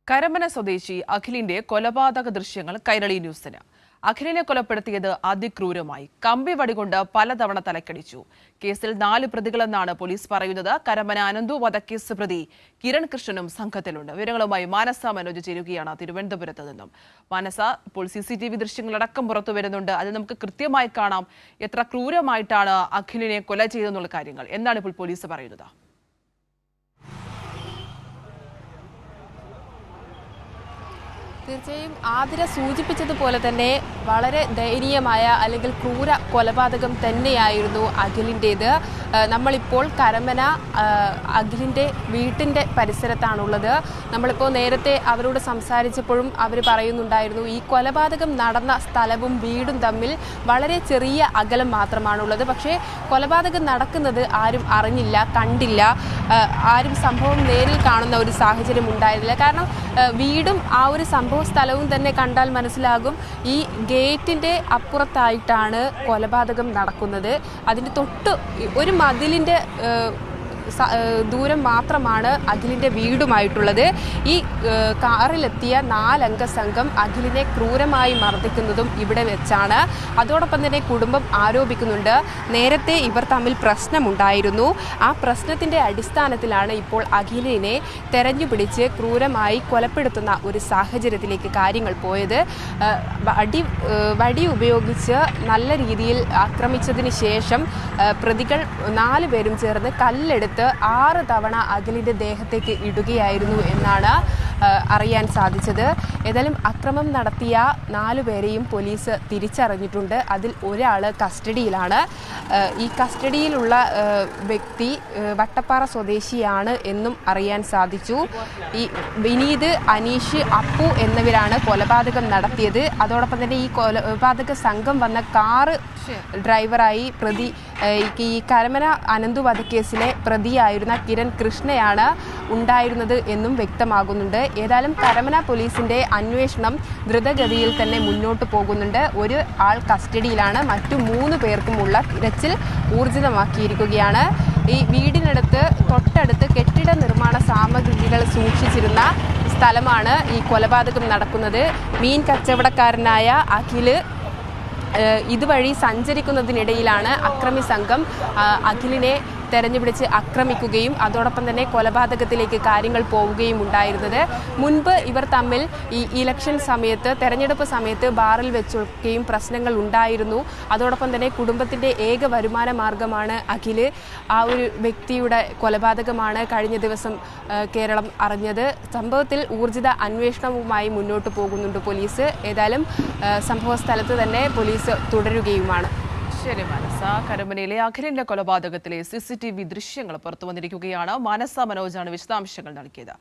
കരമന സ്വദേശി അഖിലിന്റെ കൊലപാതക ദൃശ്യങ്ങൾ കൈരളി ന്യൂസിന്. അഖിലിനെ കൊലപ്പെടുത്തിയത് അതിക്രൂരമായി കമ്പി വടികൊണ്ട് പലതവണ തലക്കടിച്ചു. കേസിൽ 4 പ്രതികളെന്നാണ് പോലീസ് പറയുന്നത്. കരമന അനന്തു വധക്കേസ് പ്രതി കിരൺ കൃഷ്ണനും സംഘത്തിലുണ്ട്. വിവരങ്ങളുമായി മാനസ മനോജ് ചേരുകയാണ് തിരുവനന്തപുരത്ത് നിന്നും. മാനസ, ഇപ്പോൾ CCTV ദൃശ്യങ്ങളടക്കം പുറത്തു വരുന്നുണ്ട്. അത് നമുക്ക് കൃത്യമായി കാണാം. എത്ര ക്രൂരമായിട്ടാണ് അഖിലിനെ കൊല ചെയ്തെന്നുള്ള കാര്യങ്ങൾ എന്താണ് ഇപ്പോൾ പോലീസ് പറയുന്നത്? തീർച്ചയായും ആതിര സൂചിപ്പിച്ചതുപോലെ തന്നെ വളരെ ദയനീയമായ അല്ലെങ്കിൽ ക്രൂര കൊലപാതകം തന്നെയായിരുന്നു അഖിലിൻ്റേത്. നമ്മളിപ്പോൾ കരമന അഖിലിൻ്റെ വീട്ടിൻ്റെ പരിസരത്താണുള്ളത്. നമ്മളിപ്പോൾ നേരത്തെ അവരോട് സംസാരിച്ചപ്പോഴും അവർ പറയുന്നുണ്ടായിരുന്നു, ഈ കൊലപാതകം നടന്ന സ്ഥലവും വീടും തമ്മിൽ വളരെ ചെറിയ അകലം മാത്രമാണുള്ളത്. പക്ഷേ കൊലപാതകം നടക്കുന്നത് ആരും അറിഞ്ഞില്ല, കണ്ടില്ല. ആരും സംഭവം നേരിൽ കാണുന്ന ഒരു സാഹചര്യം ഉണ്ടായിരുന്നില്ല. കാരണം വീടും ആ ഒരു സംഭവ സ്ഥലവും തന്നെ കണ്ടാൽ മനസ്സിലാകും, ഈ ഗേറ്റിൻ്റെ അപ്പുറത്തായിട്ടാണ് കൊലപാതകം നടക്കുന്നത്. അതിൻ്റെ തൊട്ട് ഒരു മതിലിൻ്റെ ദൂരം മാത്രമാണ് അഖിലിൻ്റെ വീടുമായിട്ടുള്ളത്. ഈ കാറിലെത്തിയ 4 അംഗ സംഘം അഖിലിനെ ക്രൂരമായി മർദ്ദിക്കുന്നതും ഇവിടെ വെച്ചാണ്. അതോടൊപ്പം തന്നെ കുടുംബം ആരോപിക്കുന്നുണ്ട്, നേരത്തെ ഇവർ തമ്മിൽ പ്രശ്നമുണ്ടായിരുന്നു. ആ പ്രശ്നത്തിൻ്റെ അടിസ്ഥാനത്തിലാണ് ഇപ്പോൾ അഖിലിനെ തെരഞ്ഞുപിടിച്ച് ക്രൂരമായി കൊലപ്പെടുത്തുന്ന ഒരു സാഹചര്യത്തിലേക്ക് കാര്യങ്ങൾ പോയത്. വടി ഉപയോഗിച്ച് നല്ല രീതിയിൽ ആക്രമിച്ചതിന് ശേഷം പ്രതികൾ 4 പേരും ചേർന്ന് കല്ലെടുത്ത് 6 തവണ അഖിലിൻ്റെ ദേഹത്തേക്ക് ഇടുകയായിരുന്നു എന്നാണ് അറിയാൻ സാധിച്ചത്. ഏതായാലും അക്രമം നടത്തിയ 4 പേരെയും പോലീസ് തിരിച്ചറിഞ്ഞിട്ടുണ്ട്. അതിൽ ഒരാൾ കസ്റ്റഡിയിലാണ്. ഈ കസ്റ്റഡിയിലുള്ള വ്യക്തി വട്ടപ്പാറ സ്വദേശിയാണ് എന്നും അറിയാൻ സാധിച്ചു. ഈ വിനീത്, അനീഷ്, അപ്പു എന്നിവരാണ് കൊലപാതകം നടത്തിയത്. അതോടൊപ്പം തന്നെ ഈ കൊലപാതക സംഘം വന്ന കാറ് ഡ്രൈവറായി ഈ കരമന അനന്തു വധക്കേസിലെ പ്രതിയായിരുന്ന കിരൺ കൃഷ്ണയാണ് ഉണ്ടായിരുന്നത് എന്നും വ്യക്തമാകുന്നുണ്ട്. ഏതായാലും കരമന പോലീസിന്റെ അന്വേഷണം ദ്രുതഗതിയിൽ തന്നെ മുന്നോട്ട് പോകുന്നുണ്ട്. ഒരു ആൾ കസ്റ്റഡിയിലാണ്. മറ്റു 3 പേർക്കുമുള്ള തിരച്ചിൽ ഊർജിതമാക്കിയിരിക്കുകയാണ്. ഈ വീടിനടുത്ത് തൊട്ടടുത്ത് കെട്ടിട നിർമ്മാണ സാമഗ്രികൾ സൂക്ഷിച്ചിരുന്ന സ്ഥലമാണ് ഈ കൊലപാതകം നടക്കുന്നത്. മീൻ കച്ചവടക്കാരനായ അഖില് ഇതുവഴി സഞ്ചരിക്കുന്നതിനിടയിലാണ് അക്രമി സംഘം അഖിലിനെ തെരഞ്ഞുപിടിച്ച് ആക്രമിക്കുകയും അതോടൊപ്പം തന്നെ കൊലപാതകത്തിലേക്ക് കാര്യങ്ങൾ പോവുകയും ഉണ്ടായിരുന്നത്. മുൻപ് ഇവർ തമ്മിൽ ഈ ഇലക്ഷൻ സമയത്ത്, തെരഞ്ഞെടുപ്പ് സമയത്ത് ബാറിൽ വെച്ചൊക്കെയും പ്രശ്നങ്ങൾ ഉണ്ടായിരുന്നു. അതോടൊപ്പം തന്നെ കുടുംബത്തിൻ്റെ ഏക വരുമാന മാർഗമാണ് അഖില്. ആ ഒരു വ്യക്തിയുടെ കൊലപാതകമാണ് കഴിഞ്ഞ ദിവസം കേരളം അറിഞ്ഞത്. സംഭവത്തിൽ ഊർജിത അന്വേഷണവുമായി മുന്നോട്ട് പോകുന്നുണ്ട് പോലീസ്. ഏതായാലും സംഭവ സ്ഥലത്ത് തന്നെ പോലീസ് തുടരുകയുമാണ്. ശരി മാനസ, കരമനയിലെ അഖിലിന്റെ കൊലപാതകത്തിലെ CCTV ദൃശ്യങ്ങൾ പുറത്തു വന്നിരിക്കുകയാണ്. മാനസ മനോജാണ് വിശദാംശങ്ങൾ നൽകിയത്.